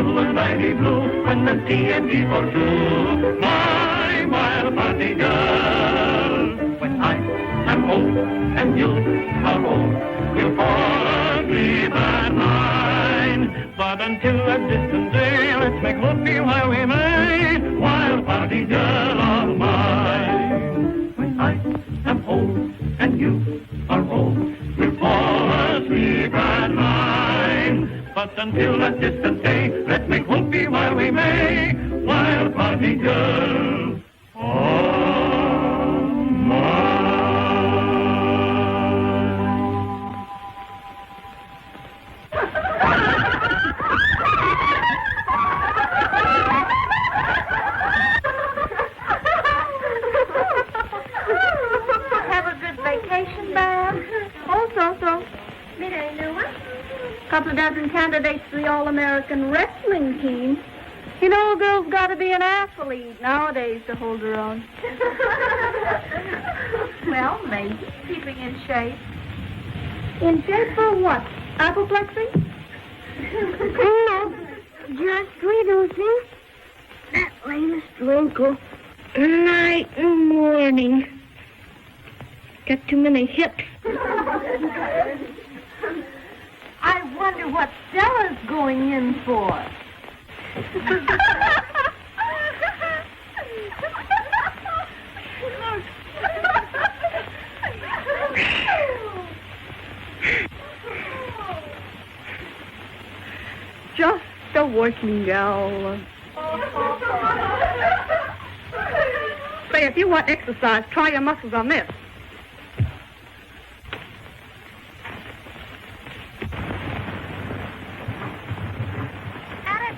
you'll and I be blue when the T&D for two. My wild party girl. When I am old and you are old, we'll fall asleep at nine. But until a distant day, let's make whoopee while we may. Wild party girl of mine. When I am old and you are old, we'll fall asleep at nine. But until a distant day, let's make whoopee while we may. Wild party girl of mine. Have a good vacation, Bob. So. Meet any new one? Couple of dozen candidates for the All-American Wrestling team. You know, a girl's got to be an athlete nowadays to hold her own. Well, maybe. Keeping in shape. In shape for what? Apoplexy? No, just reducing that latest wrinkle night and morning. Got too many hips. I wonder what Stella's going in for. Just a working gal. Say, if you want exercise, try your muscles on this.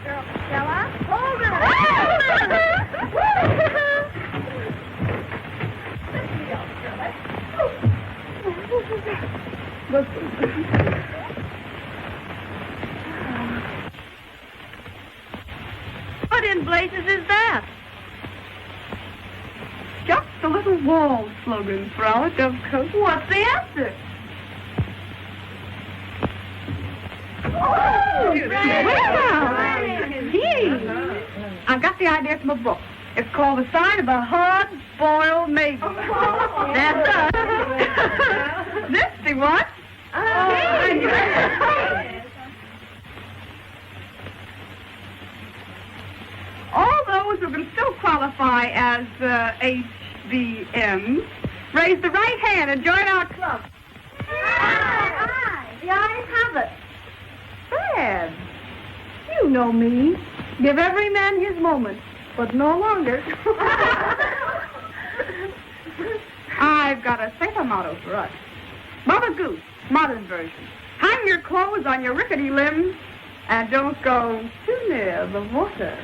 Girl, Stella. Hold it. What in blazes is that? Just a little wall slogan, Frau Dovecote. What's the answer? Well, gee, I got the idea from a book. It's called The Sign of a Hard-Boiled Maiden. That's us. This, see what? All those who can still qualify as HBMs, raise the right hand and join our club. Aye. The ayes have it. Fred, you know me. Give every man his moment, but no longer. I've got a safer motto for us. Mother Goose, modern version. Hang your clothes on your rickety limbs and don't go too near the water.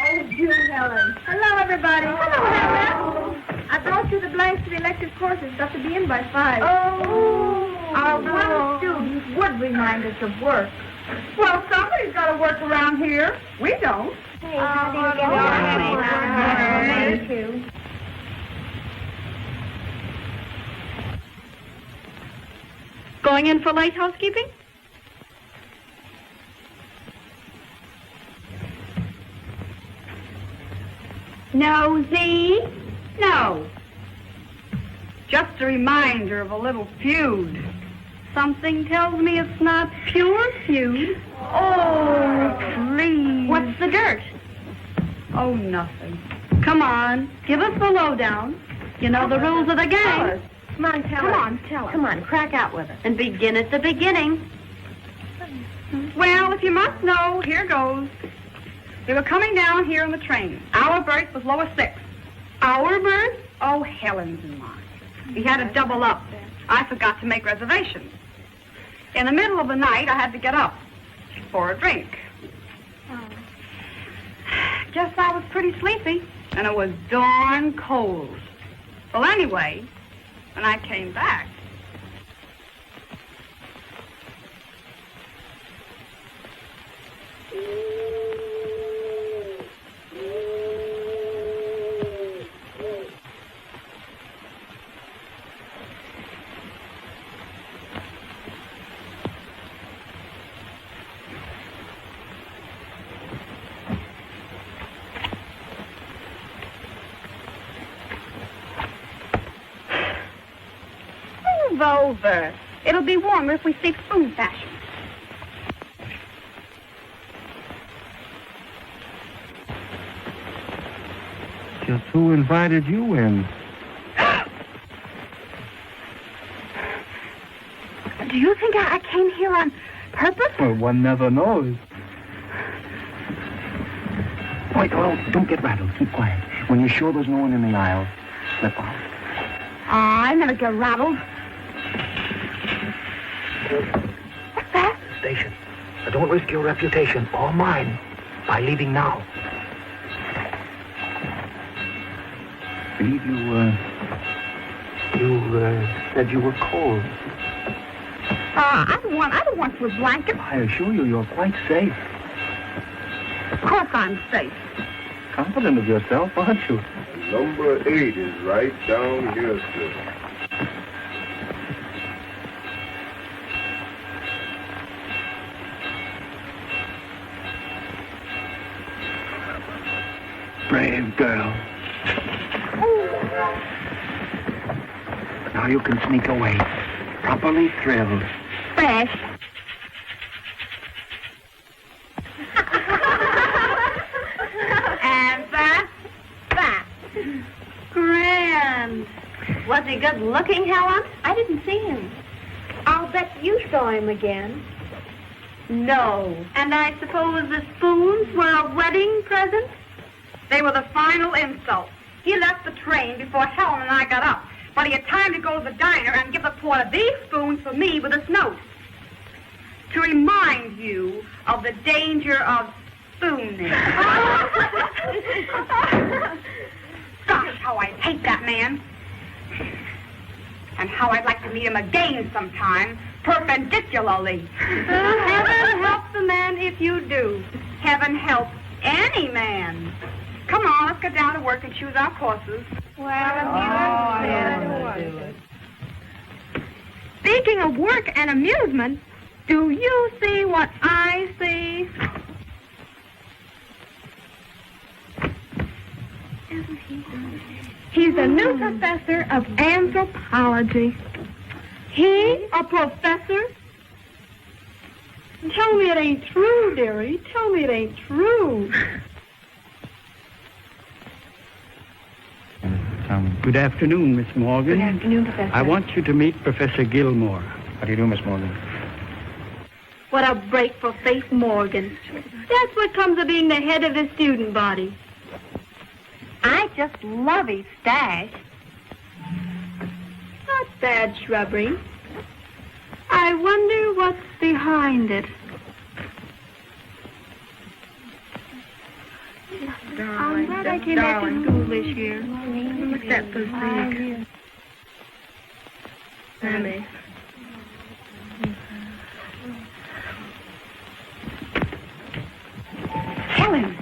Oh, you, Helen. Hello, everybody. Hello, Helen. I brought you the blanks to the elective courses. Got to be in by 5. Oh. Our one student would remind us of work. Well, somebody's got to work around here. We don't. Hey, how do you get Thank you. Going in for late housekeeping? Nosy? No. Just a reminder of a little feud. Something tells me it's not pure feud. Oh, please. What's the dirt? Oh, nothing. Come on, give us the lowdown. You know the rules of the game. Come on, tell us. Come on, tell us. Come on, crack out with it. And begin at the beginning. Well, if you must know, here goes. They were coming down here on the train. Our berth was lower 6. Our berth? Oh, Helen's and mine. We had to double up. I forgot to make reservations. In the middle of the night, I had to get up for a drink. Guess I was pretty sleepy, and it was darn cold. Well, anyway, when I came back, over. It'll be warmer if we stay spoon fashion. Just who invited you in? Do you think I came here on purpose? Well, one never knows. Wait, don't get rattled. Keep quiet. When you're sure there's no one in the aisle, slip out. I never get rattled. What's that? Station. But don't risk your reputation or mine by leaving now. Believe you said you were cold. I don't want your blanket. I assure you, you're quite safe. Of course I'm safe. Confident of yourself, aren't you? Number 8 is right down here, sir. Brave girl. Now you can sneak away, properly thrilled. Fresh. And that. Grand. Was he good looking, Helen? I didn't see him. I'll bet you saw him again. No. And I suppose the spoons were a wedding present? They were the final insult. He left the train before Helen and I got up, but he had time to go to the diner and give the porter these spoons for me with this note. To remind you of the danger of spooning. Gosh, how I hate that man. And how I'd like to meet him again sometime, perpendicularly. Heaven help the man if you do. Heaven help any man. Come on, let's get down to work and choose our courses. Speaking of work and amusement, do you see what I see? He's a new professor of anthropology. He, a professor? Tell me it ain't true, dearie. Tell me it ain't true. Good afternoon, Miss Morgan. Good afternoon, Professor. I want you to meet Professor Gilmore. How do you do, Miss Morgan? What a break for Faith Morgan. That's what comes of being the head of the student body. I just love his stash. Not bad shrubbery. I wonder what's behind it. I'm glad I came back to school this year. Look at that physique. Sammy. Helen.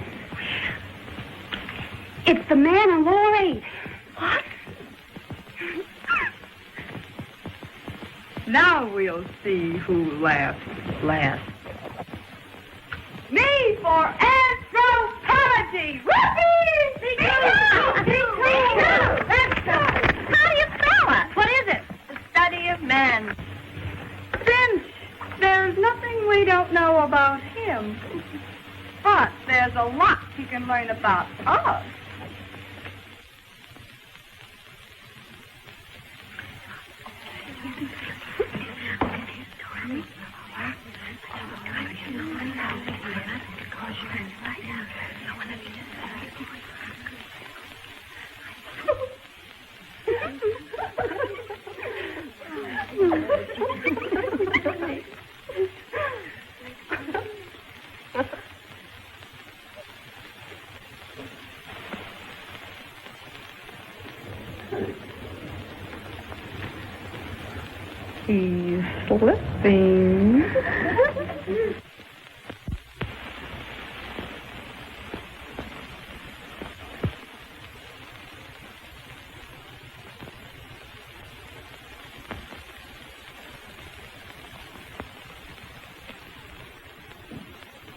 It's the man on lower 8. What? Now we'll see who laughs last. Me for anthropology! Whoopee! How do you spell it? What is it? The study of men. Since there's nothing we don't know about him, but there's a lot he can learn about us. He's slipping.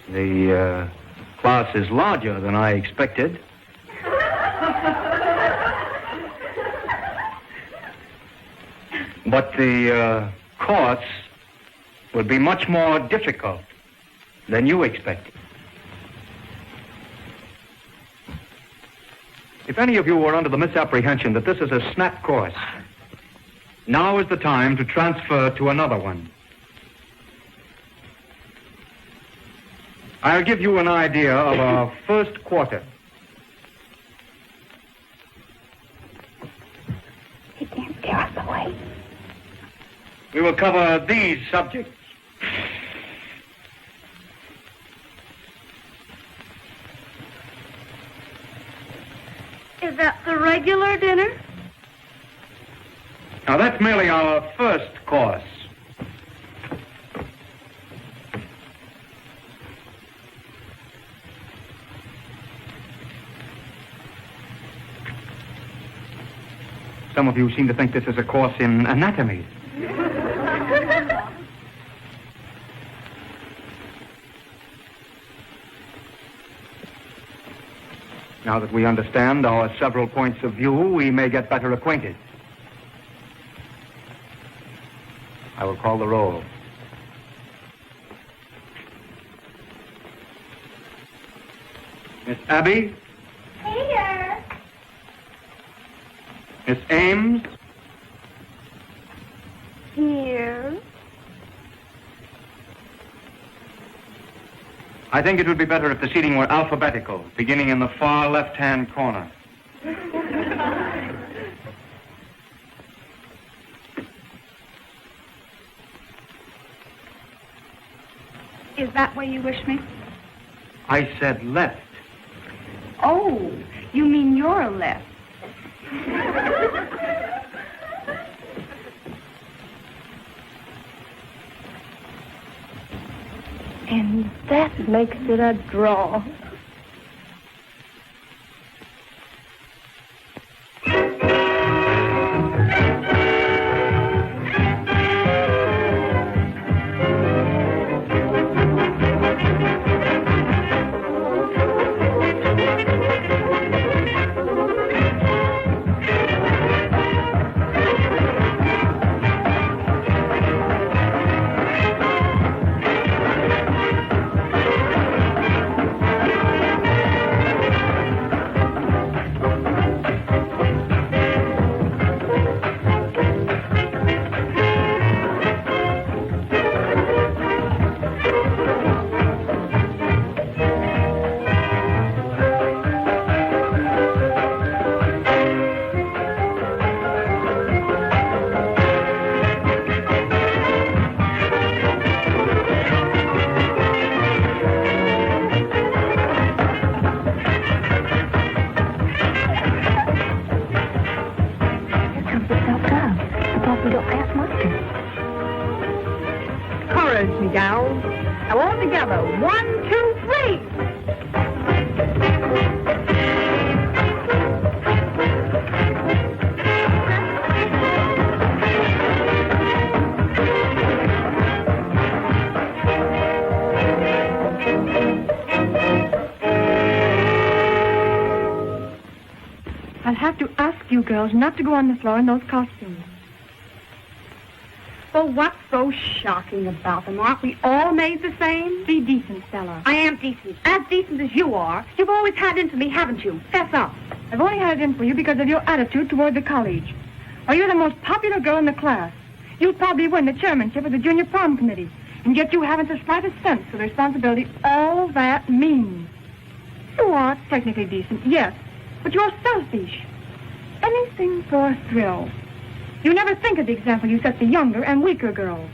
The class is larger than I expected. But the course would be much more difficult than you expected. If any of you were under the misapprehension that this is a snap course, now is the time to transfer to another one. I'll give you an idea of our first quarter. He can't scare us away. We will cover these subjects. Is that the regular dinner? Now, that's merely our first course. Some of you seem to think this is a course in anatomy. Now that we understand our several points of view, we may get better acquainted. I will call the roll. Miss Abby? Here. Miss Ames? Here. I think it would be better if the seating were alphabetical, beginning in the far left-hand corner. Is that where you wish me? I said left. Oh, you mean you're left. And that makes it a draw. Courage, me gals. Now all together. 1, 2, 3. I'll have to ask you girls not to go on the floor in those costumes. Well, what's so shocking about them? Aren't we all made the same? Be decent, Stella. I am decent. As decent as you are. You've always had it in for me, haven't you? Fess up. I've only had it in for you because of your attitude toward the college. Why, you're the most popular girl in the class. You'll probably win the chairmanship of the junior prom committee. And yet you haven't the slightest sense of the responsibility all that means. You are technically decent, yes, but you're selfish. Anything for a thrill. You never think of the example you set the younger and weaker girls.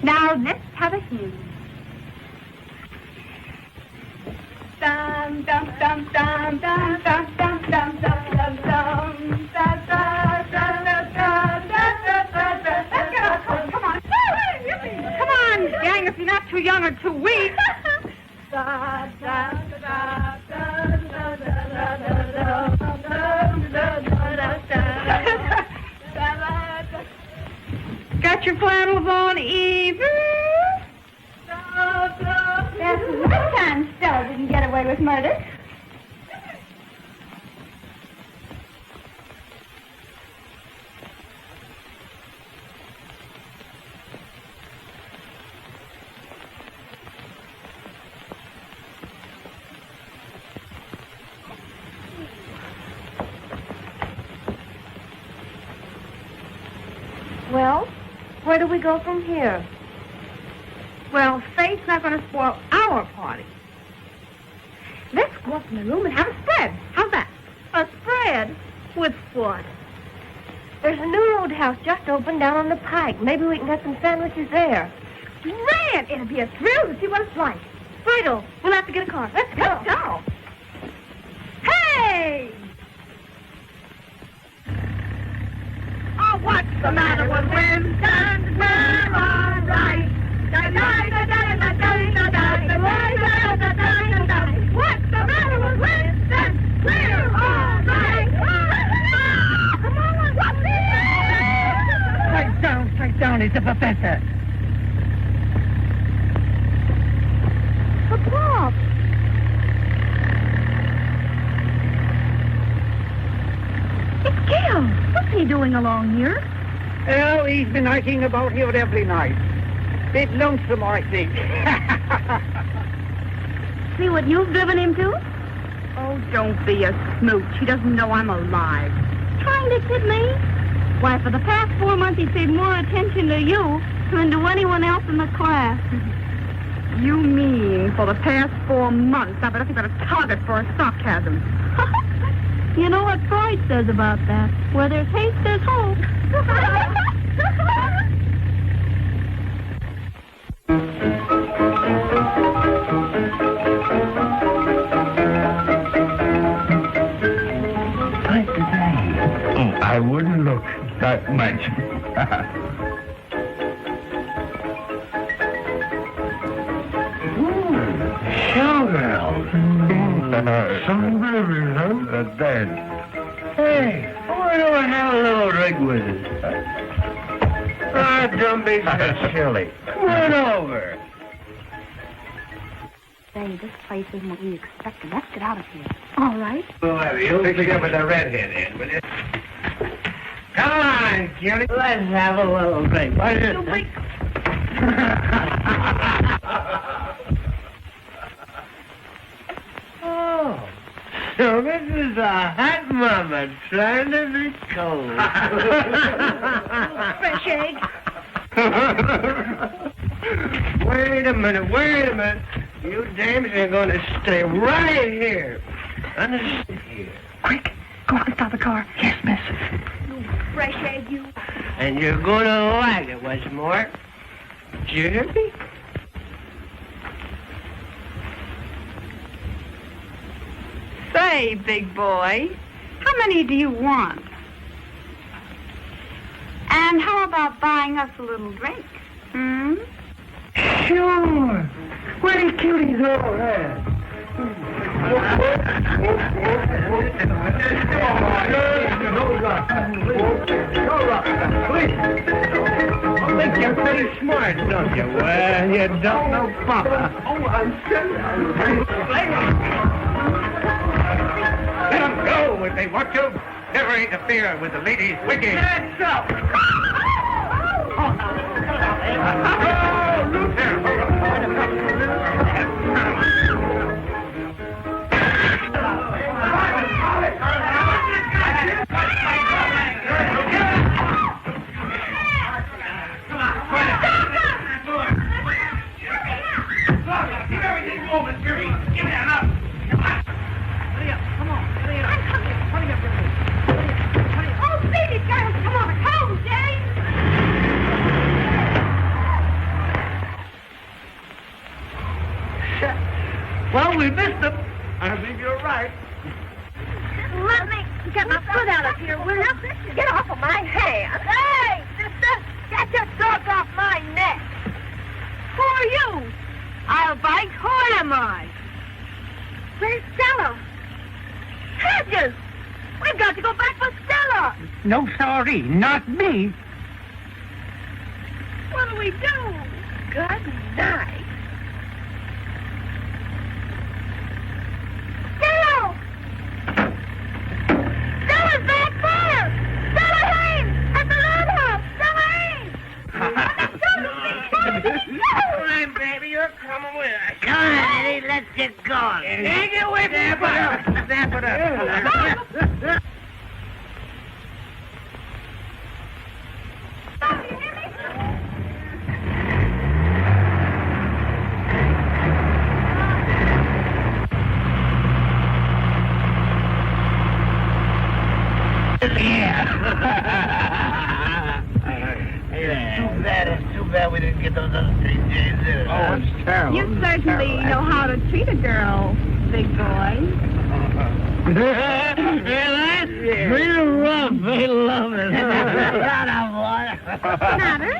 Now, let's have a hymn. Dum dum dum dum dum dum dum dum dum dum dum da da da da da da da da. Let's get our coat. Come on. Come on, gang, if you're not too young or too weak. Da da da da da da da da da da da. Got your flannels on, Eve? That's one time Stella didn't get away with murder. Well, where do we go from here? Well, Faith's not going to spoil our party. Let's go up in the room and have a spread. How's that? A spread? With what? There's a new roadhouse just opened down on the pike. Maybe we can get some sandwiches there. Grand! It'll be a thrill to see what it's like. Righto. We'll have to get a car. Let's go. Let's go. Hey! Oh, what's the matter with Winston? We're all right. What's the matter with Winston? We're all right. Come on, what's it? Straight down, it's the professor. Pop. It's Gil. What's he doing along here? Well, he's been hiking about here every night. Bit lonesome, I think. See what you've driven him to? Oh, don't be a smooch. He doesn't know I'm alive. Trying to kid me? Why, for the past 4 months, he's paid more attention to you than to anyone else in the class. You mean for the past 4 months? I bet you've got a target for a sarcasm. You know what Freud says about that? Where there's hate, there's hope. I wouldn't look that much. Showgirls. Some babies, huh? Dead. Hey, why don't I have a little drink with us? Ah, don't be so silly. Come on over. Say, this place isn't what we expected. Let's get out of here. All right. You'll pick up with the redhead in, will you? Come on, Cutie. Let's have a little drink. What is it? Oh, so this is a hot mama trying to be cold. Fresh egg. Wait a minute. You dames are going to stay right here. Understand here. Quick, go out and stop the car. Yes, miss. You fresh egg, you. And you're going to like it, what's more. Jeremy? Say, big boy, how many do you want? And how about buying us a little drink? Hmm? Sure. Where are Cutie's over there? I think you're pretty smart, don't you? Well, you don't know Papa. Oh, I'm serious. Let them go if they want to. Never interfere with the lady's wicked. That's up. Well, we missed them. I believe you're right. Let me get my foot out of here, will you? Get off of my hand. Hey, sister, get your dog off my neck. Who are you? I'll bite. Who am I? Where's Stella? Hedges! We've got to go back for Stella. No, sorry, not me. What do we do? Good night. Stella! Stella's back there! Stella Haynes! At the roadhouse! Stella Haynes! Come on, baby, you're coming with us. Come on, Eddie, let's get going. Take it away from you. Snap it up. bad we didn't get those other 3 J's in it. Oh, it's terrible. You certainly know how to treat a girl, big boy. Real rough. They love it. Matter?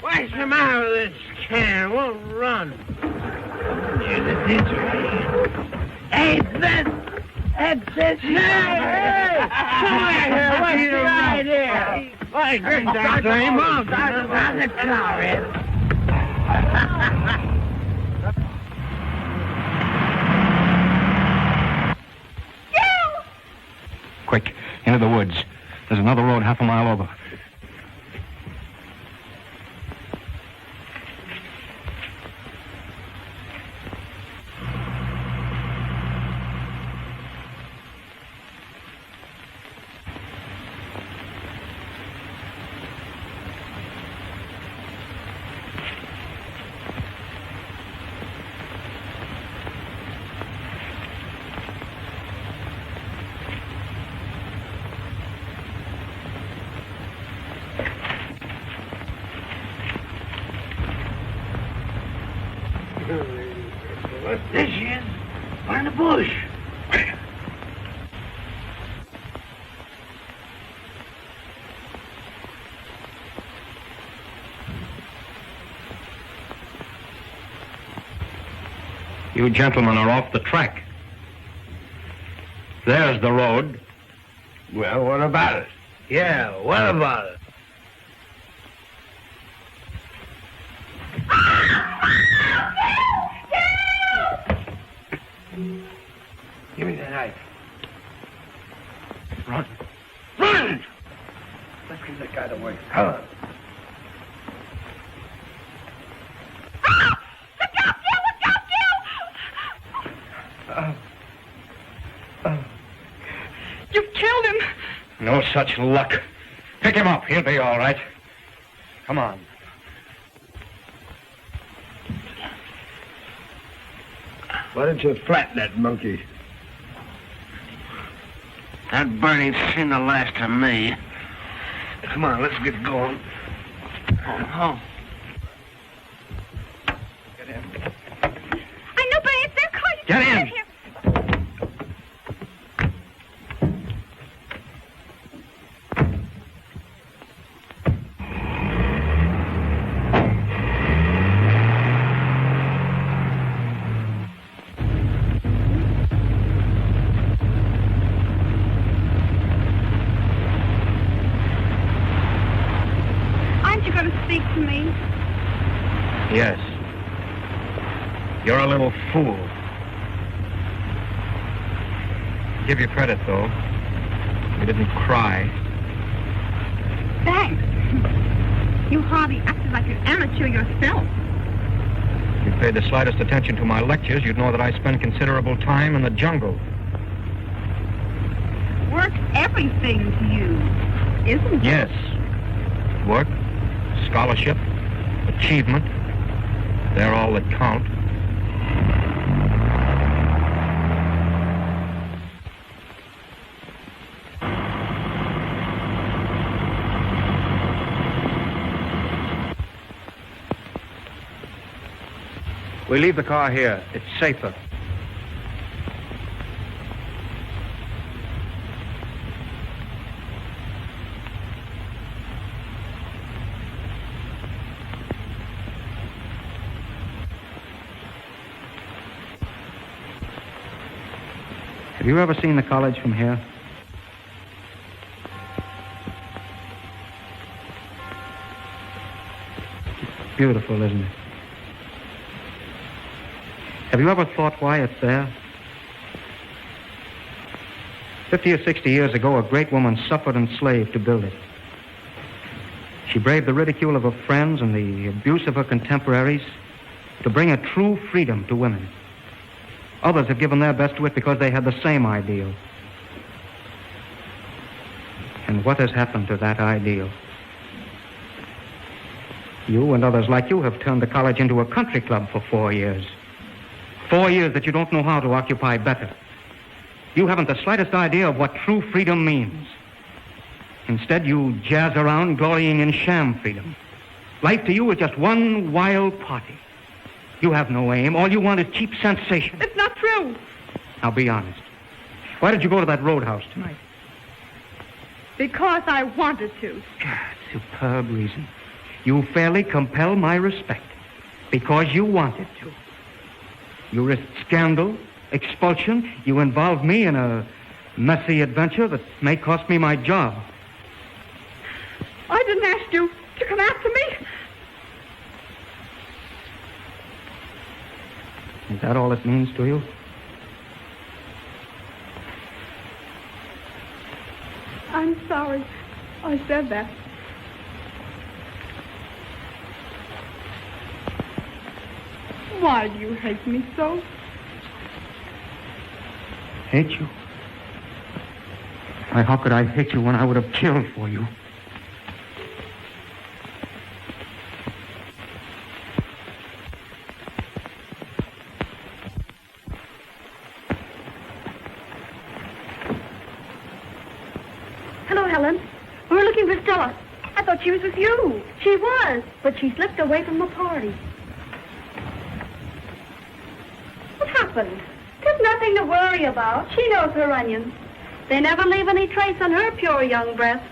What's the matter with this can? Won't run. Here's the teacher. Hey, that's it. Hey! Come here. What's the idea? Why, great Dr. Mom. Dr. Colorized. Quick, into the woods. There's another road half a mile over. What this is? Find a bush. You gentlemen are off the track. There's the road. Well, what about it? Yeah, what about it? Give me that knife. Run. Run! Let's give that guy the way. Come on. You've killed him. No such luck. Pick him up. He'll be all right. Come on. Why don't you flatten that monkey? That burning's seen the last of me. Come on, let's get going. Oh. Get in. I know, but it's their car. You Get can't in. here. Aren't you going to speak to me? Yes. You're a little fool. Give you credit, though. You didn't cry. Thanks. You hardly acted like an amateur yourself. If you paid the slightest attention to my lectures, you'd know that I spend considerable time in the jungle. Work's everything to you, isn't it? Yes. Work, scholarship, achievement. They're all that count. We leave the car here. It's safer. Have you ever seen the college from here? It's beautiful, isn't it? Have you ever thought why it's there? 50 or 60 years ago, a great woman suffered and slaved to build it. She braved the ridicule of her friends and the abuse of her contemporaries to bring a true freedom to women. Others have given their best to it because they had the same ideal. And what has happened to that ideal? You and others like you have turned the college into a country club for 4 years. 4 years that you don't know how to occupy better. You haven't the slightest idea of what true freedom means. Instead, you jazz around glorying in sham freedom. Life to you is just one wild party. You have no aim. All you want is cheap sensation. It's not true. Now, be honest. Why did you go to that roadhouse tonight? Because I wanted to. Superb reason. You fairly compel my respect. Because you wanted to. You risked scandal, expulsion. You involved me in a messy adventure that may cost me my job. I didn't ask you to come after me. Is that all it means to you? I'm sorry I said that. Why do you hate me so? Hate you? Why, how could I hate you when I would have killed for you? Hello, Helen. We were looking for Stella. I thought she was with you. She was, but she slipped away from the party. What happened? There's nothing to worry about. She knows her onions. They never leave any trace on her pure young breast.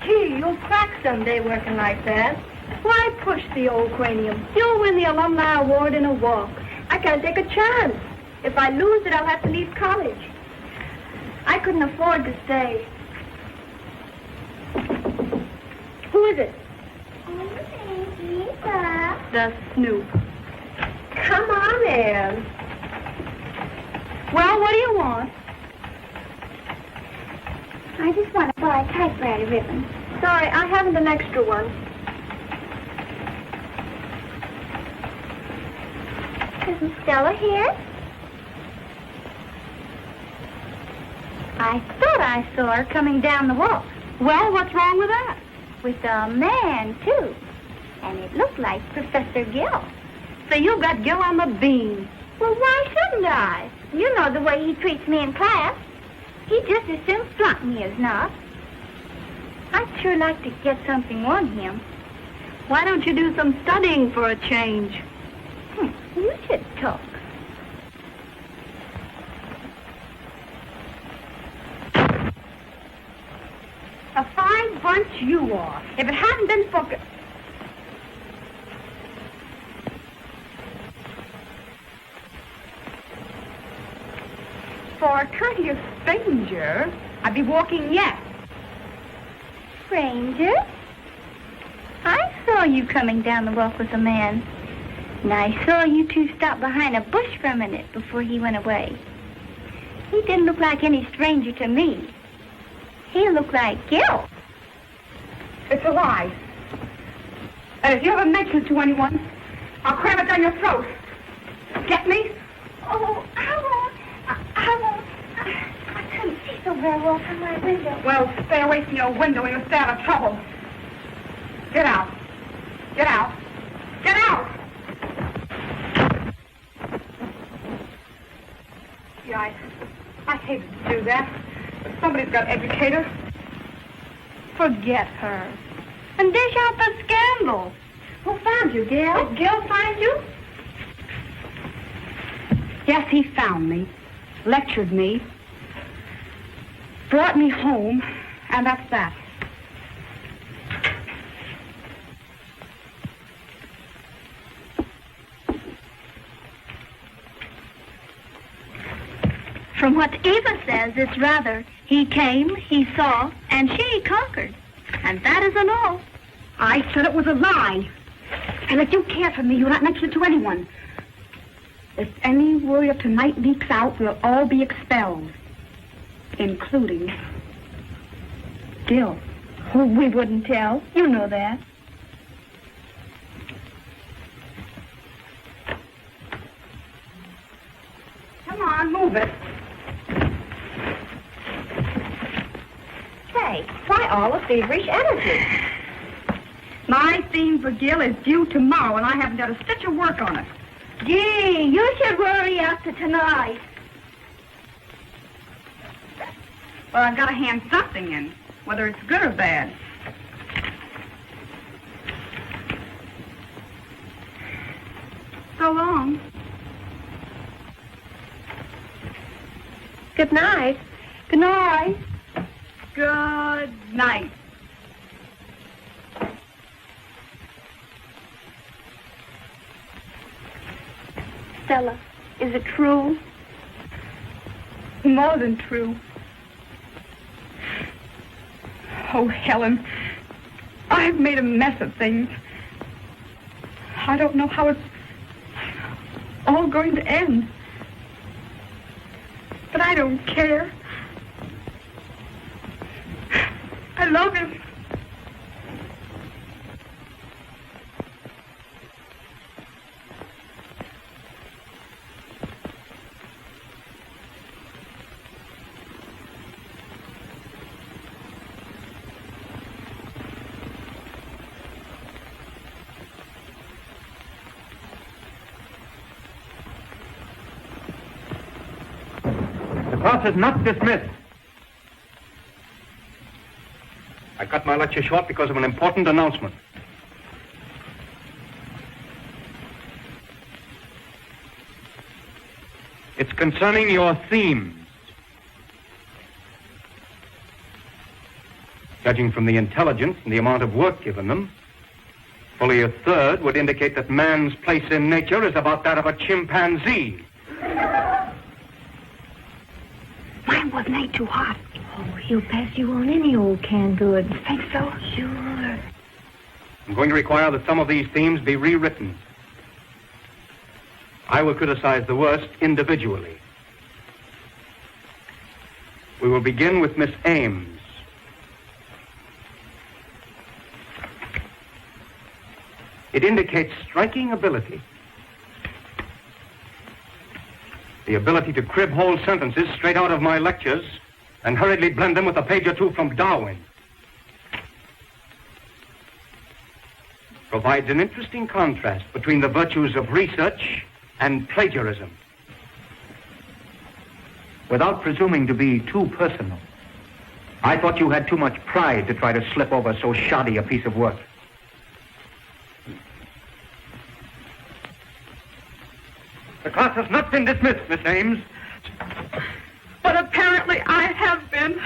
Gee, you'll crack someday working like that. Why push the old cranium? You'll win the alumni award in a walk. I can't take a chance. If I lose it, I'll have to leave college. I couldn't afford to stay. Who is it? The Snoop. Come on in. Well, what do you want? I just want to buy a typewriter ribbon. Sorry, I haven't an extra one. Isn't Stella here? I thought I saw her coming down the walk. Well, what's wrong with that? With a man, too. And it looked like Professor Gill. So you got Gil on the bean. Well, why shouldn't I? You know the way he treats me in class. He'd just as soon flunk me as not. I'd sure like to get something on him. Why don't you do some studying for a change? You should talk. A fine bunch you are. If it hadn't been for... For a courteous stranger, I'd be walking yet. Stranger? I saw you coming down the walk with a man. And I saw you two stop behind a bush for a minute before he went away. He didn't look like any stranger to me. He looked like Gil. It's a lie. And if you ever mention it to anyone, I'll cram it down your throat. Get me? Oh, I won't. I couldn't see so very well from my window. Well, stay away from your window and you'll stay out of trouble. Get out. Get out. Get out! Yeah, I hated to do that. But somebody's got to educate her. Forget her. And dish out the scandal. Who found you, Gil? Did Gil find you? Yes, he found me, lectured me, brought me home, and that's that. From what Eva says, it's rather he came, he saw, and she conquered. And that isn't all. I said it was a lie. And if you care for me, you'll not mention it to anyone. If any word of tonight leaks out, we'll all be expelled, including Gil. Oh, we wouldn't tell. You know that. Come on, move it. Say, why all the feverish energy? My theme for Gil is due tomorrow, and I haven't done a stitch of work on it. Gee, you should worry after tonight. Well, I've got to hand something in, whether it's good or bad. So long. Good night. Good night. Good night. Stella, is it true? More than true. Oh, Helen, I've made a mess of things. I don't know how it's all going to end. But I don't care. I love him. The class is not dismissed. I cut my lecture short because of an important announcement. It's concerning your themes. Judging from the intelligence and the amount of work given them, fully a third would indicate that man's place in nature is about that of a chimpanzee. Mine wasn't any too hot. Oh, he'll pass you on any old canned goods. Think so? Sure. I'm going to require that some of these themes be rewritten. I will criticize the worst individually. We will begin with Miss Ames. It indicates striking ability. The ability to crib whole sentences straight out of my lectures and hurriedly blend them with a page or two from Darwin. Provides an interesting contrast between the virtues of research and plagiarism. Without presuming to be too personal, I thought you had too much pride to try to slip over so shoddy a piece of work. The class has not been dismissed, Miss Ames. But apparently I have been.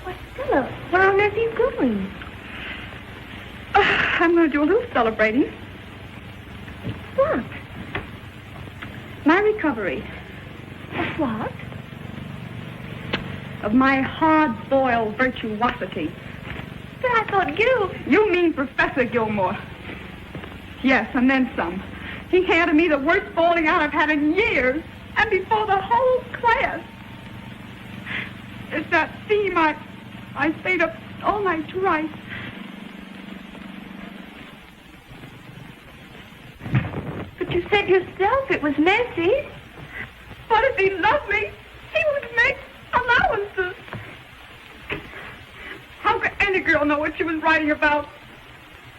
Why, Stella, where on earth are you going? I'm going to do a little celebrating. What? My recovery. Of what? Of my hard-boiled virtuosity. But I thought you... You mean Professor Gilmore. Yes, and then some. He handed me the worst bowling out I've had in years, and before the whole class. It's that theme I stayed up all night to write. But you said yourself it was messy. But if he loved me, he would make allowances. How could any girl know what she was writing about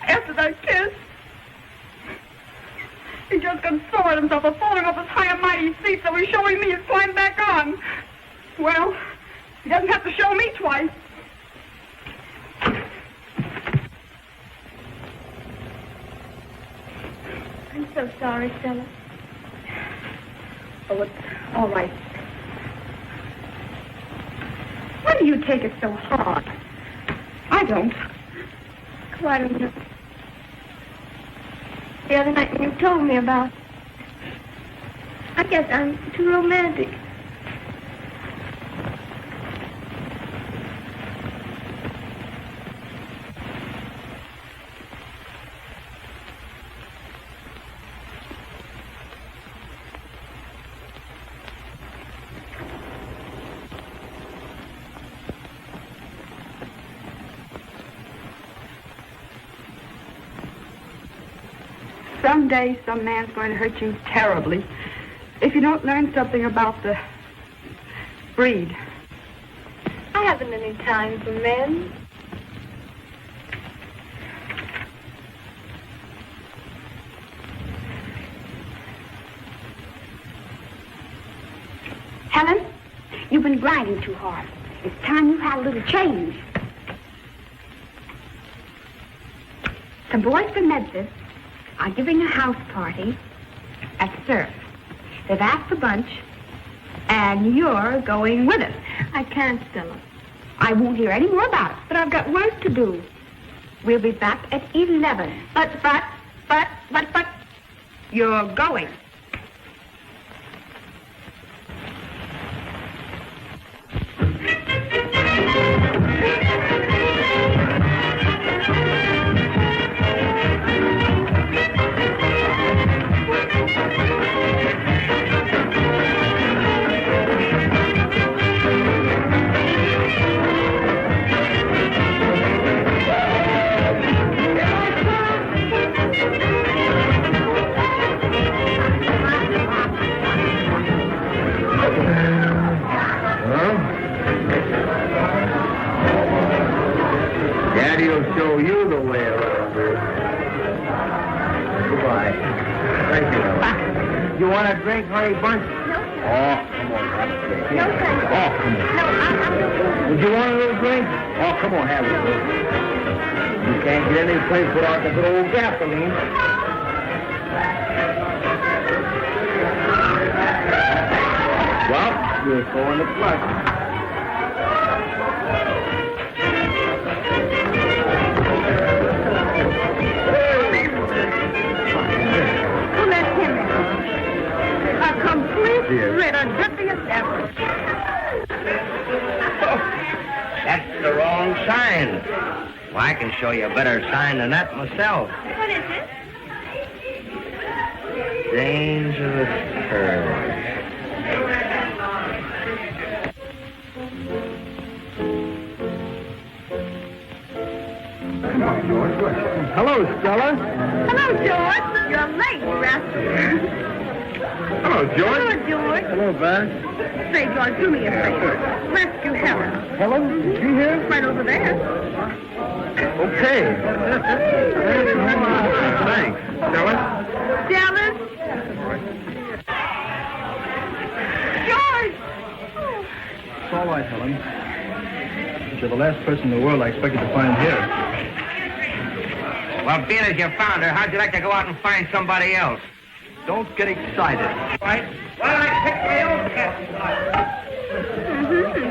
after that kiss? He just got sore at himself for falling off his high and mighty seat, so he's showing me his climb back on. Well, he doesn't have to show me twice. I'm so sorry, Stella. Oh, it's all right. Why do you take it so hard? I don't. Oh, I don't know. The other night when you told me about... I guess I'm too romantic. Someday, some man's going to hurt you terribly if you don't learn something about the breed. I haven't any time for men. Helen, you've been grinding too hard. It's time you had a little change. Some boys from Memphis are giving a house party at Surf. They've asked a bunch, and you're going with us. I can't, Stella. I won't hear any more about it, but I've got work to do. We'll be back at 11. But, you're going. Daddy'll show you the way around here. Goodbye. Thank you, Helen. You want a drink, honey bunch? No. Oh, come on, have a drink. No, thank you. Oh, come on. No, I'm Would you want a little drink? Oh, come on, have it. You can't get any place without the good old gasoline. Well, we'll go in the plus. That's the wrong sign. Well, I can show you a better sign than that myself. What is it? Dangerous curve. Come on, George. Hello, Stella. Hello, George. You're late, you rascal. Hello, George. Hello, George. Hello, Beth. Say, George, do me a favor. Rescue Helen. Helen, is she here? Right over there. Okay. Thanks. Stella? Dallas? George! It's all right, Helen. But you're the last person in the world I expected to find here. Well, being as you found her, how'd you like to go out and find somebody else? Don't get excited. Right? Well, I picked my own cat.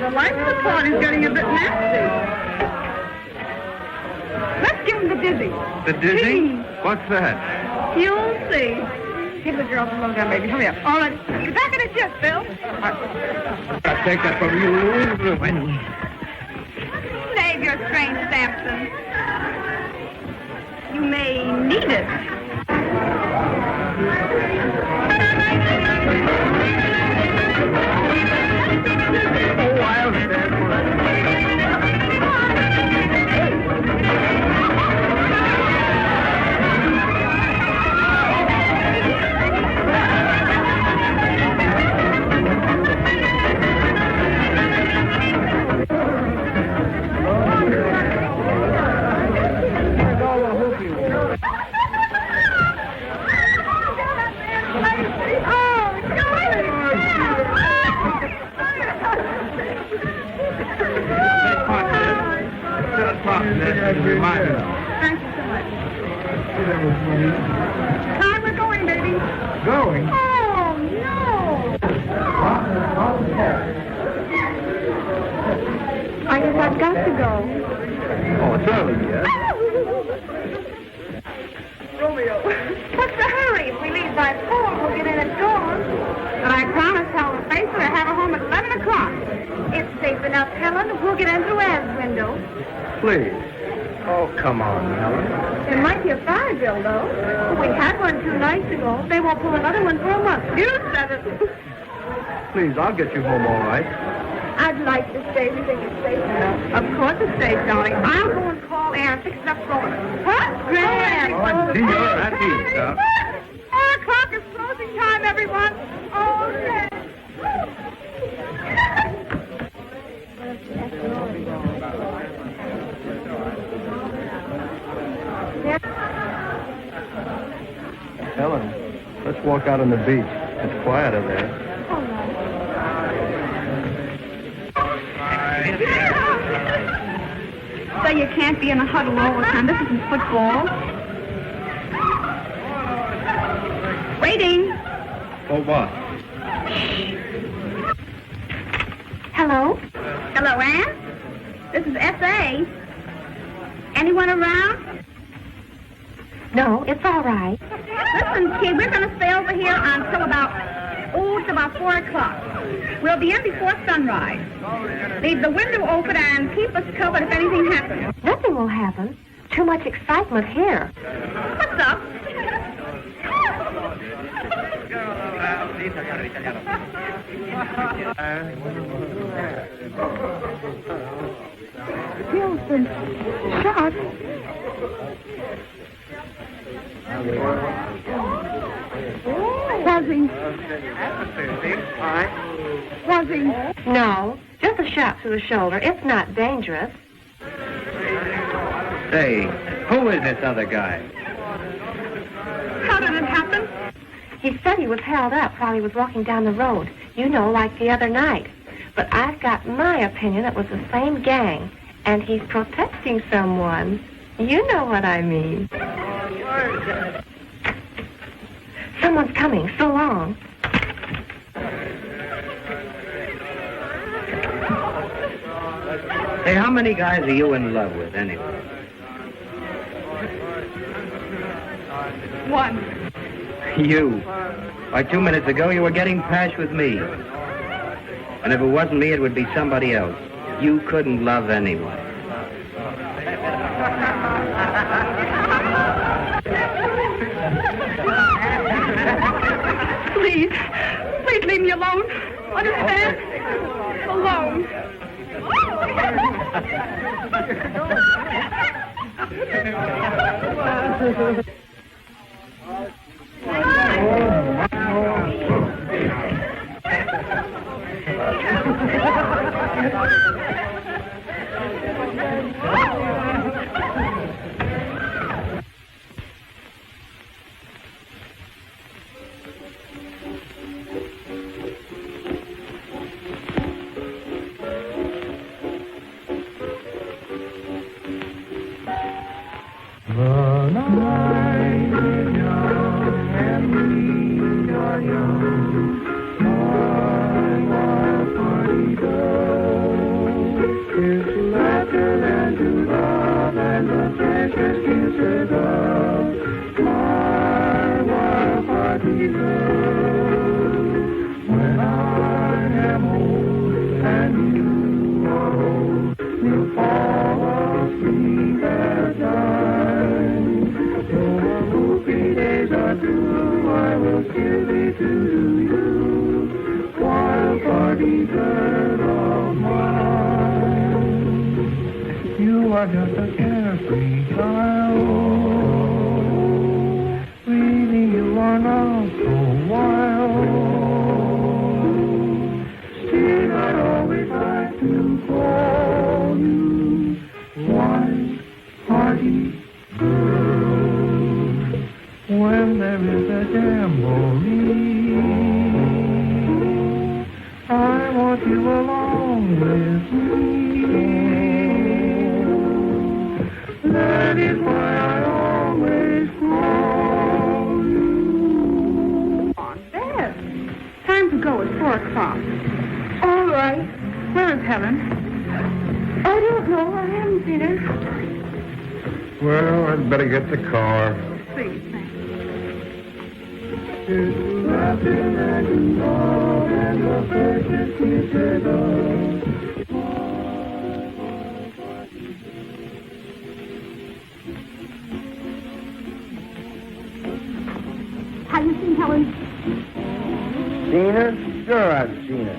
The life of the party's getting a bit nasty. Let's give him the dizzy. The dizzy? What's that? You'll see. Give the girl the lowdown, baby. Hurry up. All right. Get back in the jet, Phil. I'll take that from you. Save your strength, Sampson. You may need it. Oh, I'll stand for it. Thank you so much. Time we're going, baby. Going? Oh, no. I guess I've got to go. Oh, it's early yet. Romeo. What's the hurry? If we leave by 4, we'll get in at dawn. But I promised Helen Faithful to have her home at 11 o'clock. It's safe enough, Helen. We'll get in through Ann's window. Please. Oh, come on, Helen. It might be a fire drill, though. We had one 2 nights ago. They won't pull another one for a month. You said it. Please, I'll get you home all right. I'd like to stay. We think it's safe enough. Of course it's safe, darling. I'll go and call Ann, fix it up for her. What? Grand. Oh, gee, you're happy, stuff. 4 o'clock is closing time, everyone. Oh, yes. Helen, let's walk out on the beach. It's quieter there. So you can't be in a huddle all the time. This isn't football. Waiting. For what? Hello? Hello, Ann? This is S.A. Anyone around? No, it's all right. Listen, kid, we're going to stay over here until about 4 o'clock. We'll be in before sunrise. Leave the window open and keep us covered if anything happens. Nothing will happen. Too much excitement here. What's up? Bill's been shot. Was he? Was he? No, just a shot through the shoulder. It's not dangerous. Say, who is this other guy? How did it happen? He said he was held up while he was walking down the road. You know, like the other night. But I've got my opinion it was the same gang. And he's protecting someone. You know what I mean. Someone's coming. So long. Hey, how many guys are you in love with, anyway? One. You. Why, 2 minutes ago, you were getting pashed with me. And if it wasn't me, it would be somebody else. You couldn't love anyone. Please. Please leave me alone. Understand? Alone. Well, I'd better get the car. Please, thank Have you seen Helen? Seen her? Sure, I've seen her.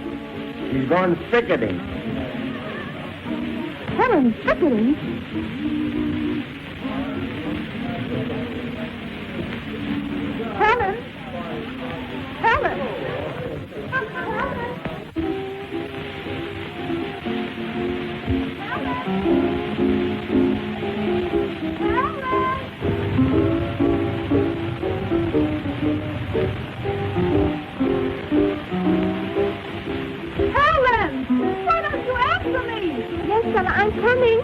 She's gone sickening. Helen, sickening? Helen? Helen? Son, I'm coming.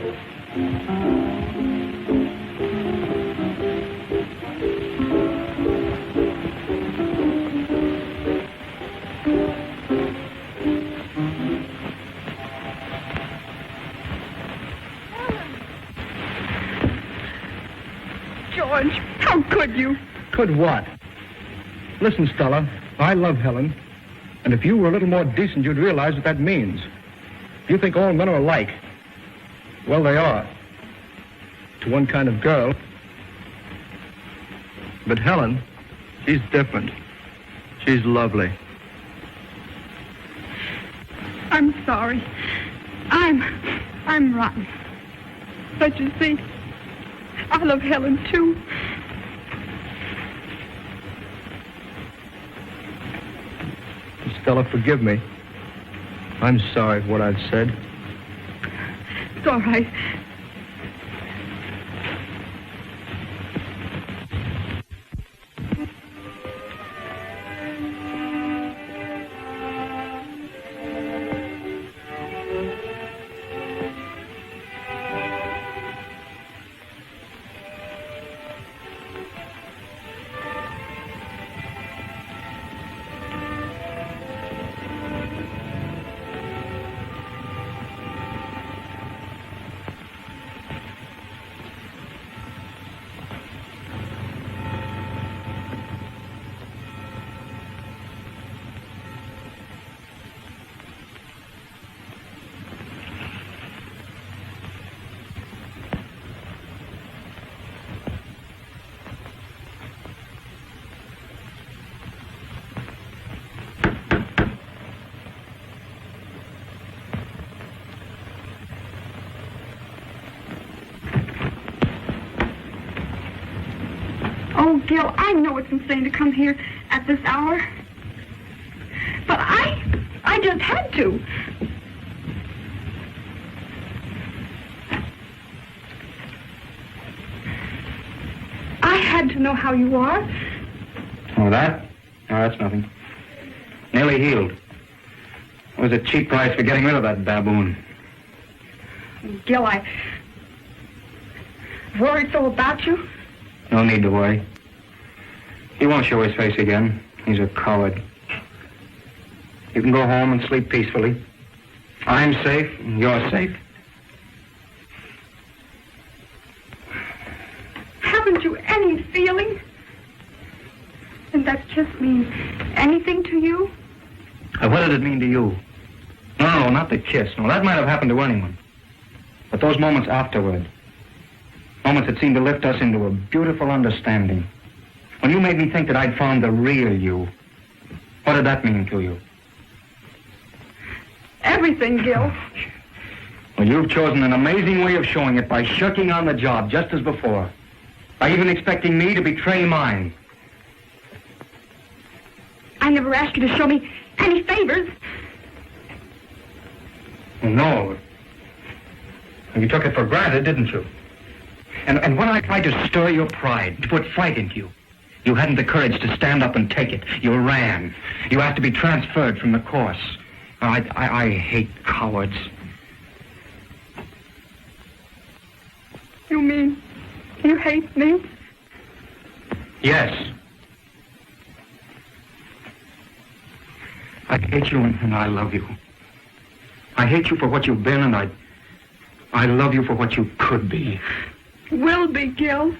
George, how could you? Could what? Listen, Stella, I love Helen. And if you were a little more decent, you'd realize what that means. You think all men are alike. Well, they are. To one kind of girl. But Helen, she's different. She's lovely. I'm sorry. I'm rotten. But you see, I love Helen, too. Stella, forgive me. I'm sorry for what I've said. It's all right. Oh, Gil, I know it's insane to come here at this hour. But I just had to. I had to know how you are. Oh, that? Oh, that's nothing. Nearly healed. It was a cheap price for getting rid of that baboon. Gil, I worried so about you. No need to worry. He won't show his face again. He's a coward. You can go home and sleep peacefully. I'm safe, and you're safe. Haven't you any feeling? And that kiss means anything to you? What did it mean to you? No, not the kiss. No, that might have happened to anyone. But those moments afterward, moments that seemed to lift us into a beautiful understanding. When you made me think that I'd found the real you, what did that mean to you? Everything, Gil. Well, you've chosen an amazing way of showing it by shirking on the job just as before. By even expecting me to betray mine. I never asked you to show me any favors. No. You took it for granted, didn't you? And when I tried to stir your pride, to put fight into you, you hadn't the courage to stand up and take it. You ran. You asked to be transferred from the course. I hate cowards. You mean you hate me? Yes. I hate you and I love you. I hate you for what you've been and I love you for what you could be. Will be, Gil.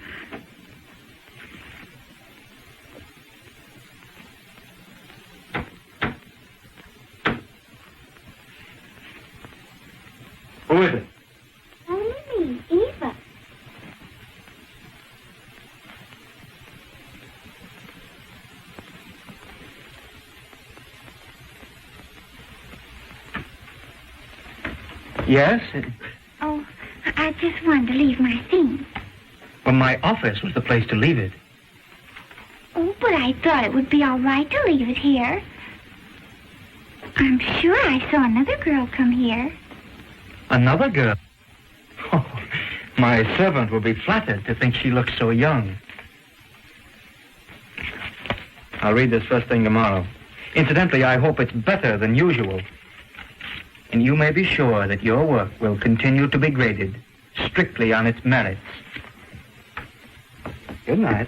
Who is it? Only me, Eva. Yes? Oh, I just wanted to leave my things. Well, my office was the place to leave it. Oh, but I thought it would be all right to leave it here. I'm sure I saw another girl come here. Another girl? Oh, my servant will be flattered to think she looks so young. I'll read this first thing tomorrow. Incidentally, I hope it's better than usual. And you may be sure that your work will continue to be graded strictly on its merits. Good night.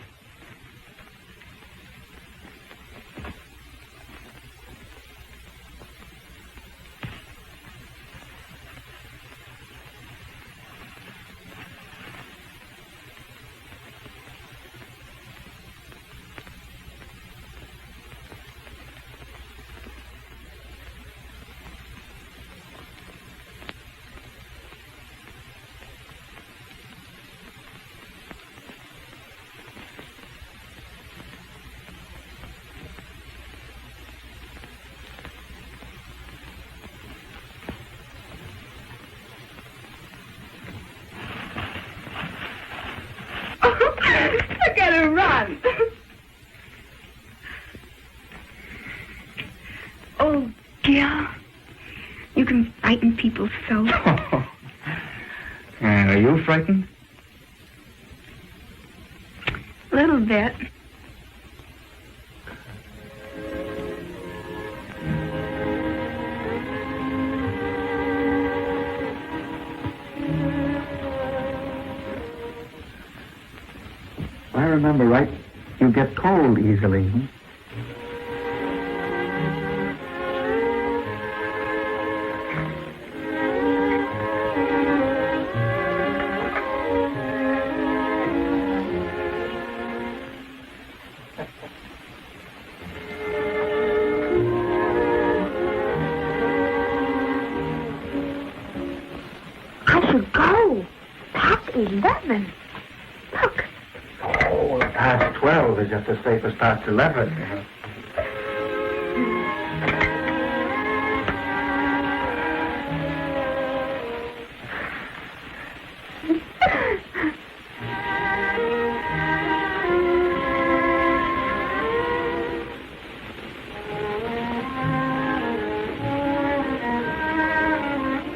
I gotta run. Oh, Gil, you can frighten people so. Are you frightened? A little bit. If I remember right, you get cold easily. I should go. Past 11. Look. Oh, past 12 is just as safe as past 11.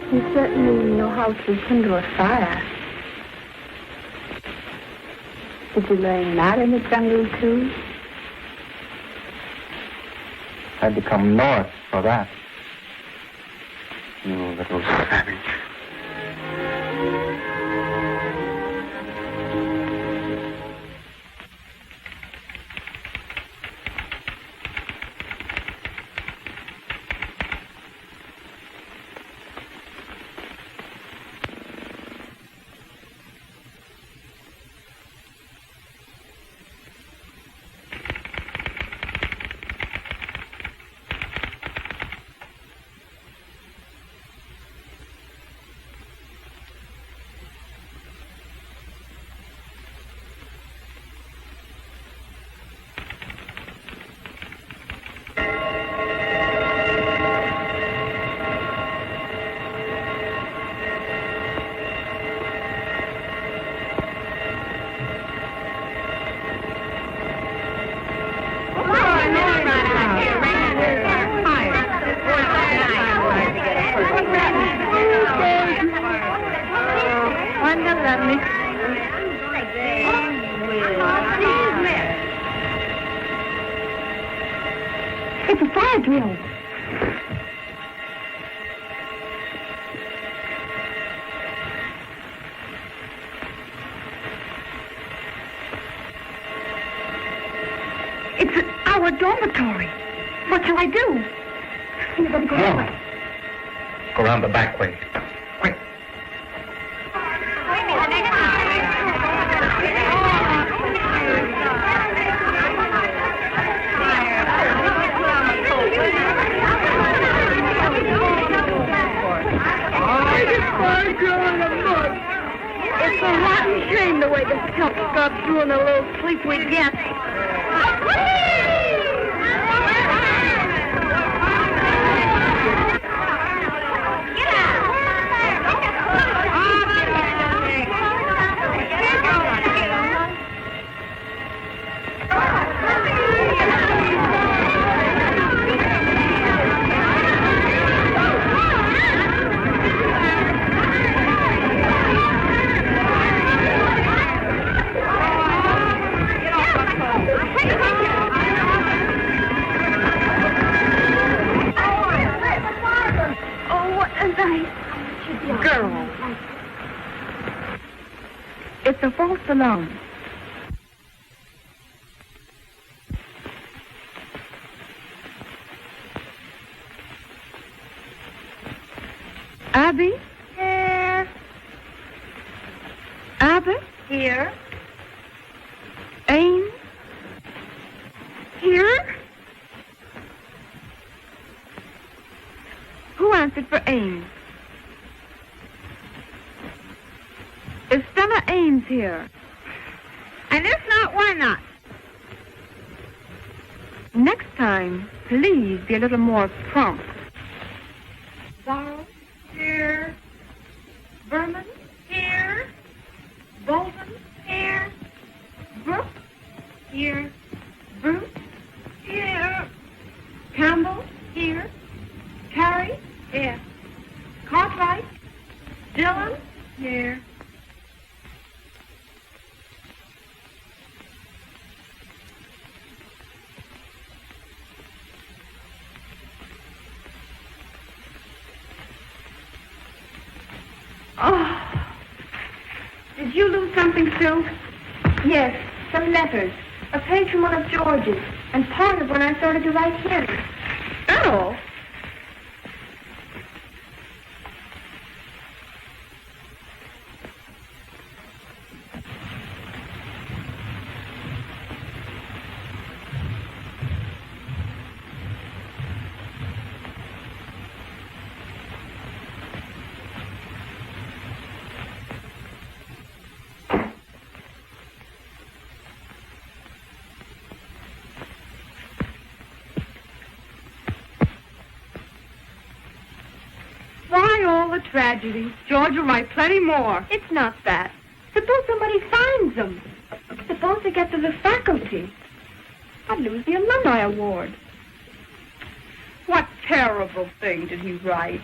You certainly know how to kindle a fire. Did you learn that in the jungle, too? Had to come north for that. You little savage. It's a fire drill. It's our dormitory. What shall I do? You better go No. Go around the back way. Quick. It's a rotten shame the way this help got through in the little sleep we get. both belong. Abby? Here. Abbott? Here. Ames? Here. Who answered for Ames? Is Stella Ames here? And if not, why not? Next time, please be a little more prompt. Sorrow? Here. Berman? Here. Bolton? Here. Brooke? Here. Bruce? Here. Campbell? Here. Carey? Here. Cartwright? Dillon? Here. Oh. Did you lose something, Sue? Yes, some letters. A page from one of George's, and part of when I started to write him. Oh. Why all the tragedy? George will write plenty more. It's not that. Suppose somebody finds them. Suppose they get to the faculty. I'd lose the alumni award. What terrible thing did he write?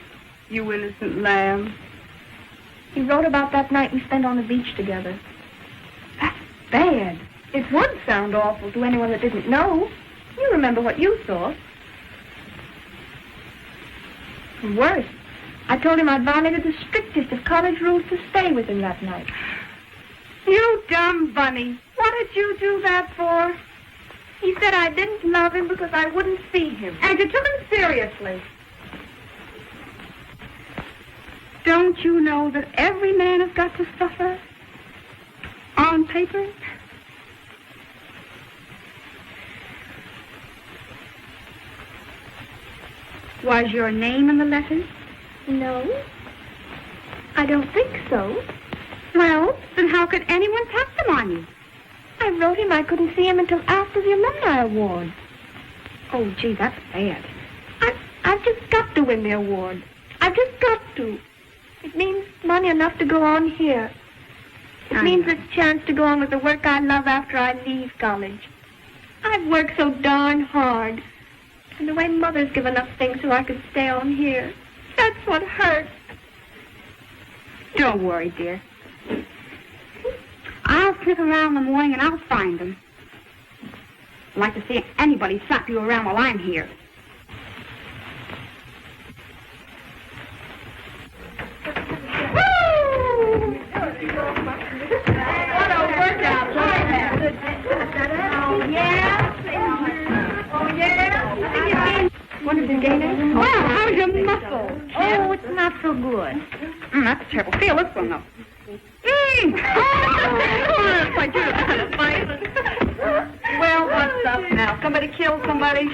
You innocent lamb. He wrote about that night we spent on the beach together. That's bad. It would sound awful to anyone that didn't know. You remember what you saw. And worse, I told him I'd violated the strictest of college rules to stay with him that night. You dumb bunny. What did you do that for? He said I didn't love him because I wouldn't see him. And you took him seriously. Don't you know that every man has got to suffer? On paper? Was your name in the letters? No, I don't think so. Well, then how could anyone pass them on you? I wrote him I couldn't see him until after the alumni award. Oh, gee, that's bad. I've just got to win the award. I've just got to. It means money enough to go on here. It means a chance to go on with the work I love after I leave college. I've worked so darn hard. And the way Mother's given up things so I could stay on here. That's what hurts. Don't worry, dear. I'll sniff around in the morning and I'll find them. I'd like to see anybody slap you around while I'm here. What a workout. Oh, yeah? Oh, yeah? What did you gain it? Well, how's your muscle? Oh, it's not so good. That's a terrible. Feel this one, though. Oh, I do it kind of violent. Well, what's up now? Somebody killed somebody?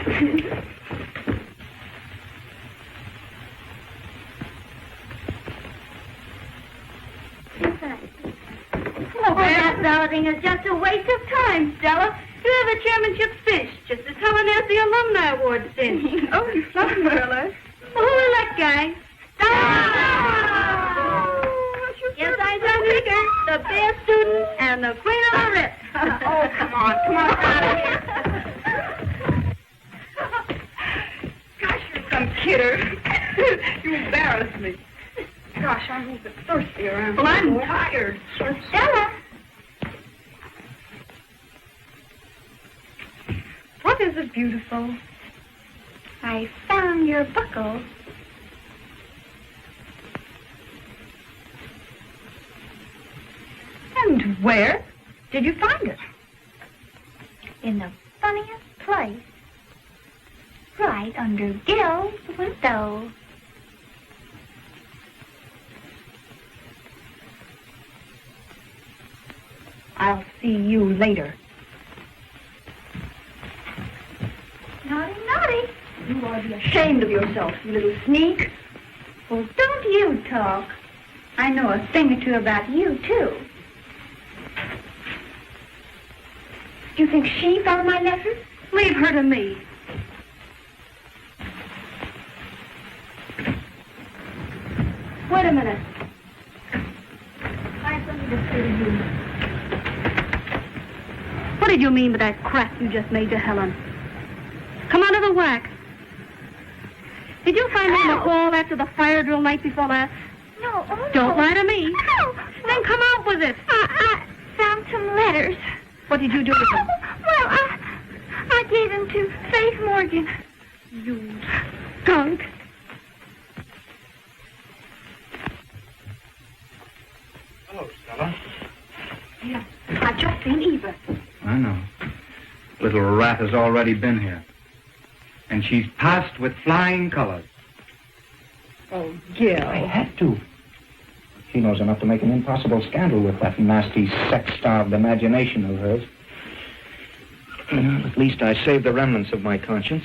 Oh, that balloting is just a waste of time, Stella. You have the chairmanship cinched, just as Helen has the alumni award cinched. Oh, you fluffed Marilla. Who elect, gang? Yes, I said Meeker, the best student and the queen of the writ. Oh, come on, out of here. Gosh, you're some kidder. You embarrass me. Gosh, I'm a bit thirsty around. Well, I'm tired. Stella. What is it, beautiful? I found your buckle. And where? Did you find it? In the funniest place. Right under Gil's window. I'll see you later. Naughty, naughty. You ought to be ashamed of yourself, you little sneak. Well, don't you talk. I know a thing or two about you, too. Do you think she found my letter? Leave her to me. Wait a minute. I have something to say to you. What did you mean by that crack you just made to Helen? Come out of the wax. Did you find it in the wall after the fire drill night before last? No, oh, Don't no. lie to me. No. Then come out with it. I found some letters. What did you do with them? Well, I gave them to Faith Morgan. You skunk. Hello, Stella. Yeah, I've just seen Eva. I know. Little rat has already been here. And she's passed with flying colors. Oh, Gil. I had to. She knows enough to make an impossible scandal with that nasty, sex-starved imagination of hers. Well, at least I saved the remnants of my conscience.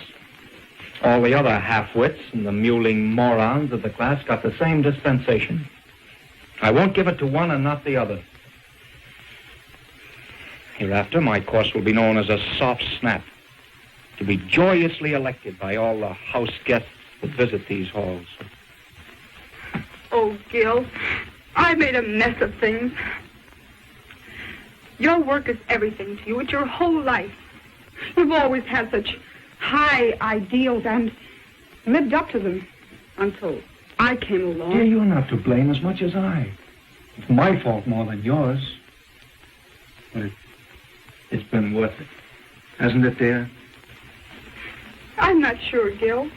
All the other half-wits and the mewling morons of the class got the same dispensation. I won't give it to one and not the other. Hereafter, my course will be known as a soft snap, to be joyously elected by all the house guests that visit these halls. Oh, Gil, I made a mess of things. Your work is everything to you. It's your whole life. You've always had such high ideals and lived up to them until I came along. Dear, you're not to blame as much as I. It's my fault more than yours. But it's been worth it. Hasn't it, dear? I'm not sure, Gil.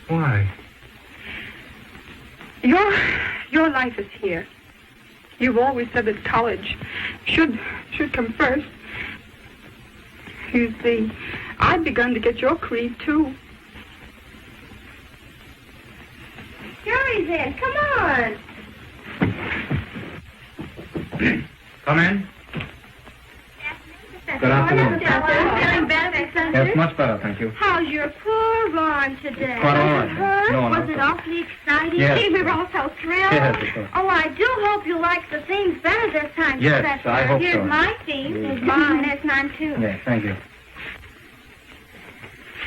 Why? Your life is here. You've always said that college should come first. You see, I've begun to get your creed, too. Jerry's in. Come on. Come in. Good afternoon. Feeling better, Senator? Yes, much better, thank you. How's your poor arm today? Quite all Was right. it hurt? No, Was not it so. awfully exciting? Yes. We were all so thrilled. Yes, it was. Oh, I do hope you like the themes better this time, Yes, Professor. I hope Here's so. my theme. Here's mine. There's mine, too. Yes, thank you.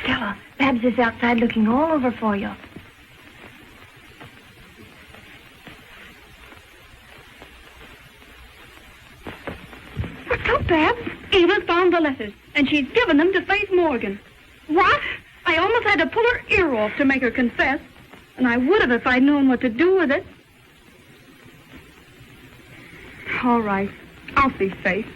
Stella, Babs is outside looking all over for you. What's up, Babs? Eva's found the letters, and she's given them to Faith Morgan. What? I almost had to pull her ear off to make her confess, and I would have if I'd known what to do with it. All right, I'll see Faith.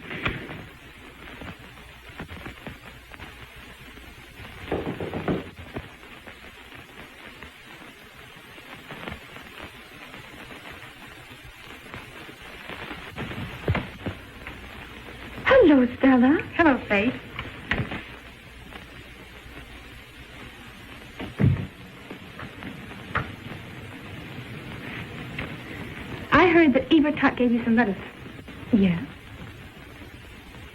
Hello, Stella. Hello, Faith. I heard that Eva Tuck gave you some letters. Yeah.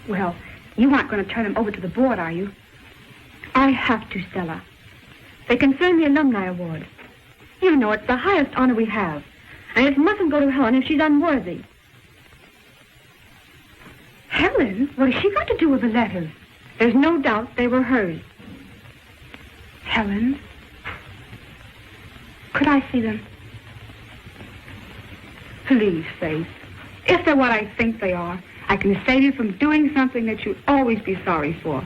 Well, you aren't going to turn them over to the board, are you? I have to, Stella. They concern the Alumni Award. You know it's the highest honor we have, and it mustn't go to Helen if she's unworthy. Helen? What has she got to do with the letters? There's no doubt they were hers. Helen? Could I see them? Please, Faith. If they're what I think they are, I can save you from doing something that you'll always be sorry for.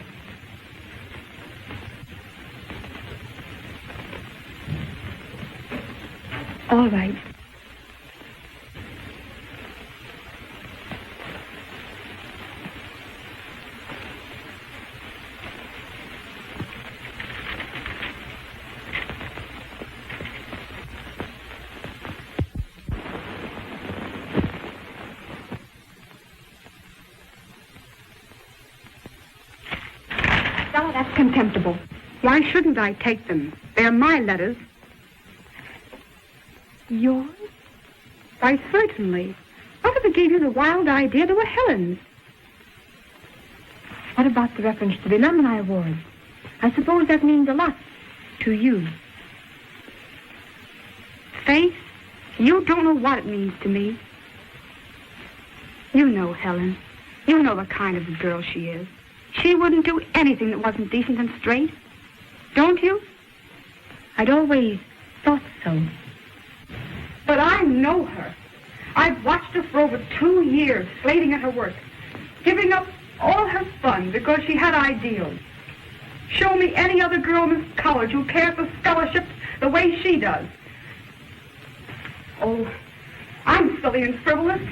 All right. contemptible. Why shouldn't I take them? They're my letters. Yours? Why, certainly. What if it gave you the wild idea they were Helen's? What about the reference to the Alumni Award? I suppose that means a lot to you. Faith, you don't know what it means to me. You know Helen. You know the kind of a girl she is. She wouldn't do anything that wasn't decent and straight. Don't you? I'd always thought so. But I know her. I've watched her for over 2 years, slaving at her work, giving up all her fun because she had ideals. Show me any other girl in this college who cares for scholarships the way she does. Oh, I'm silly and frivolous,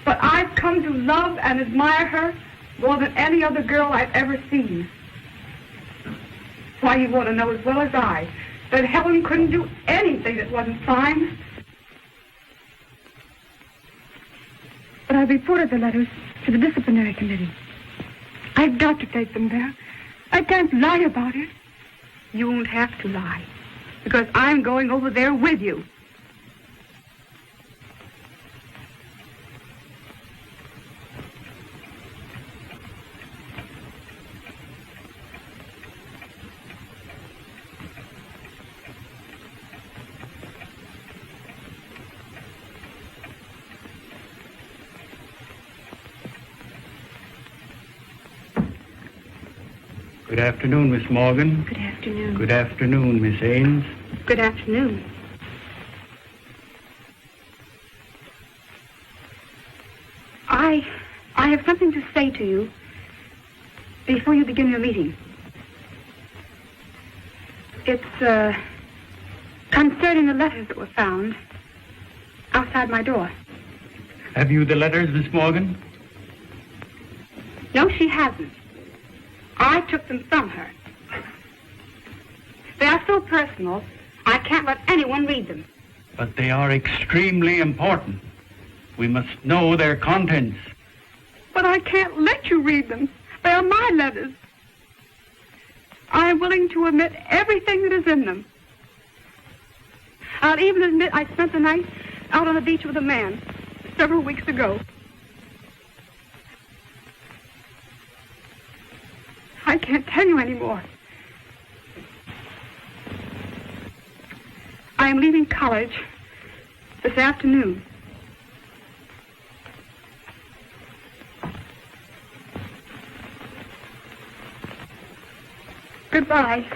but I've come to love and admire her more than any other girl I've ever seen. Why, you want to know as well as I that Helen couldn't do anything that wasn't fine. But I've reported the letters to the disciplinary committee. I've got to take them there. I can't lie about it. You won't have to lie, because I'm going over there with you. Good afternoon, Miss Morgan. Good afternoon. Good afternoon, Miss Ames. Good afternoon. I have something to say to you before you begin your meeting. It's concerning the letters that were found outside my door. Have you the letters, Miss Morgan? No, she hasn't. I took them from her. They are so personal, I can't let anyone read them. But they are extremely important. We must know their contents. But I can't let you read them. They are my letters. I am willing to admit everything that is in them. I'll even admit I spent the night out on the beach with a man several weeks ago. I can't tell you anymore. I am leaving college this afternoon. Goodbye.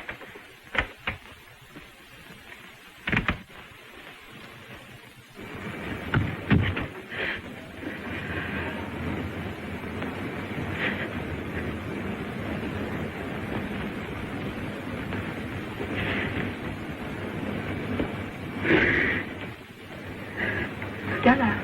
Stella.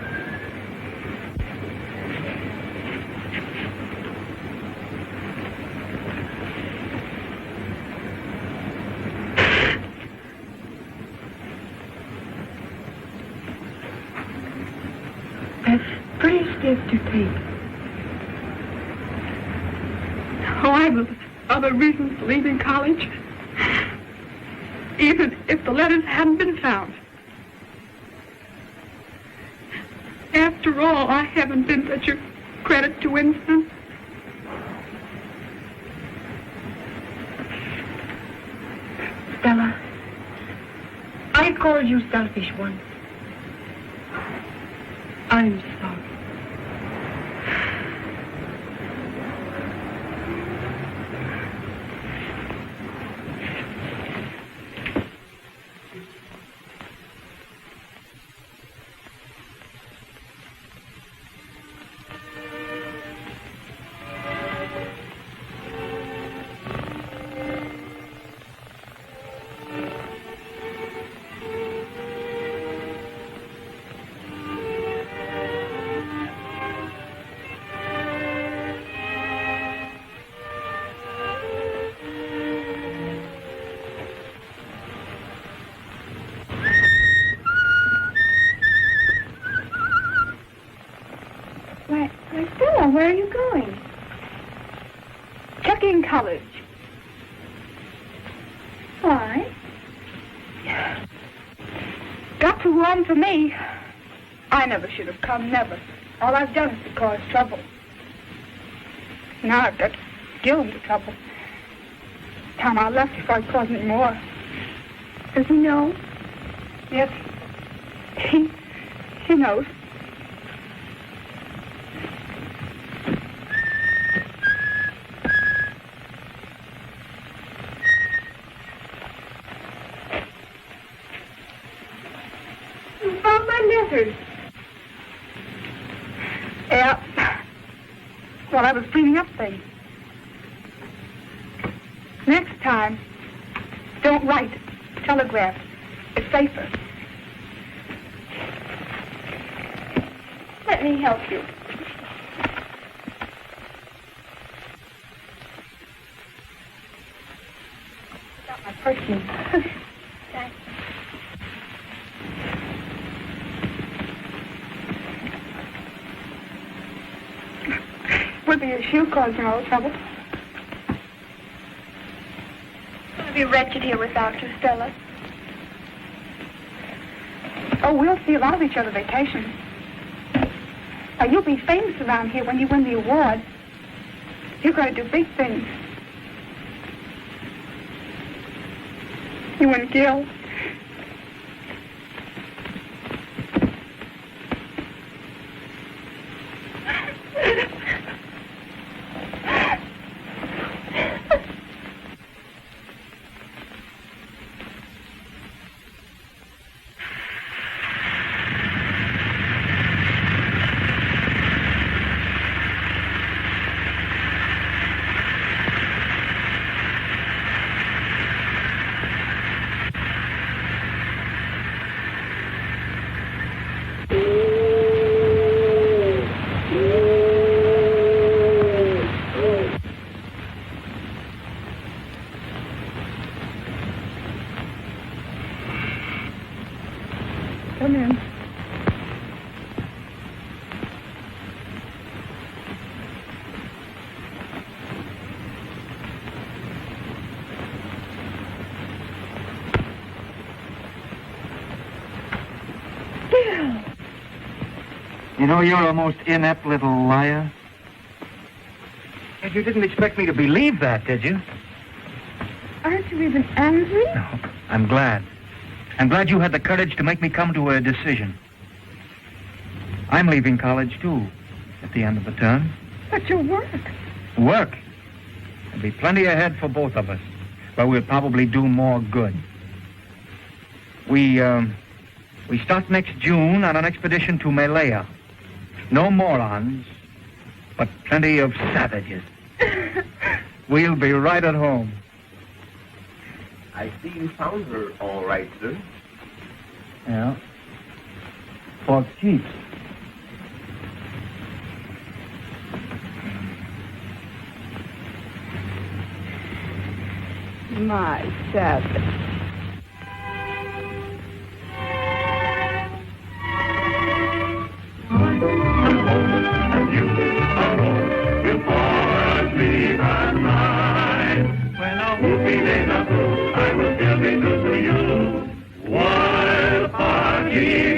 That's pretty stiff to take. Oh, I have other reasons for leaving college. Even if the letters hadn't been found. After all, I haven't been such a credit to Winston. Stella, I called you selfish once. I'm sorry. Why, Stella, where are you going? Checking college. Why? Got too warm for me. I never should have come, never. All I've done is to cause trouble. Now I've got to deal with the trouble. Time I left if I caused any more. Does he know? Yes. He knows. You found my letters. Yeah. Well, I was cleaning up things. Next time, don't write. Telegraph. It's safer. Let me help you. Got my perfume. Thanks. Would be a shoe causing all the trouble. It's going to be wretched here without you, Stella. Oh, we'll see a lot of each other vacation. Now, you'll be famous around here when you win the award. You're going to do big things. You and Gil. Come in. You know, you're a most inept little liar. And you didn't expect me to believe that, did you? Aren't you even angry? No. I'm glad. I'm glad you had the courage to make me come to a decision. I'm leaving college, too, at the end of the term. But your work. Work? There'll be plenty ahead for both of us, but we'll probably do more good. We start next June on an expedition to Malaya. No morons, but plenty of savages. We'll be right at home. I see you found her all right, sir. Yeah. For keeps. My savage. And you alone will pour us sleep at night. When a whoopee days are through, I will still be true to you. Wild party.